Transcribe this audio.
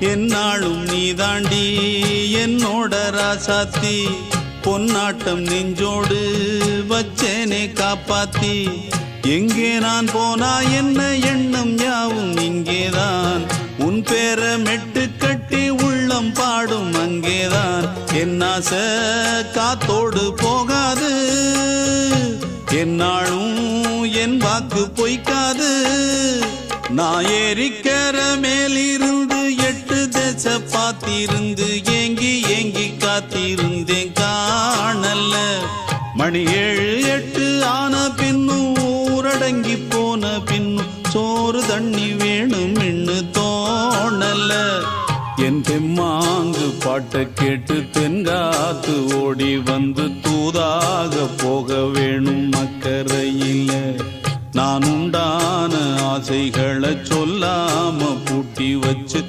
என்னாலும் நீ தாண்டி என்னோட ராசாத்தி பொன்னாட்டம் நெஞ்சோடு வச்சேனே காப்பாத்தி எங்கே நான் போனா என்ன எண்ணம் யாவும் இங்கேதான் உன் பேர மெட்டு கட்டி உள்ளம் பாடும் அங்கேதான் என் ஆசை காத்தோடு போகாது என்னாலும் என் வாக்கு பொய்க்காது நான் ஏறிக்கிற மேலிருந்து 8 தேச பார்த்திருந்து ஏங்கி ஏங்கி காத்திருந்தேன் காணல மணி 7 8 ஆன பின்னும் ஊரடங்கி போன பின்னும் சோறு தண்ணி வேணும் இன்னு தோணல என் தெம்மாங்கு பாட்டை கேட்டு தென்காத்து ஓடி வந்து தூதாக போக வேணும் அக்கறையில நான் உண்டான ஆசைகளை சொல்லாம பூட்டி வச்சு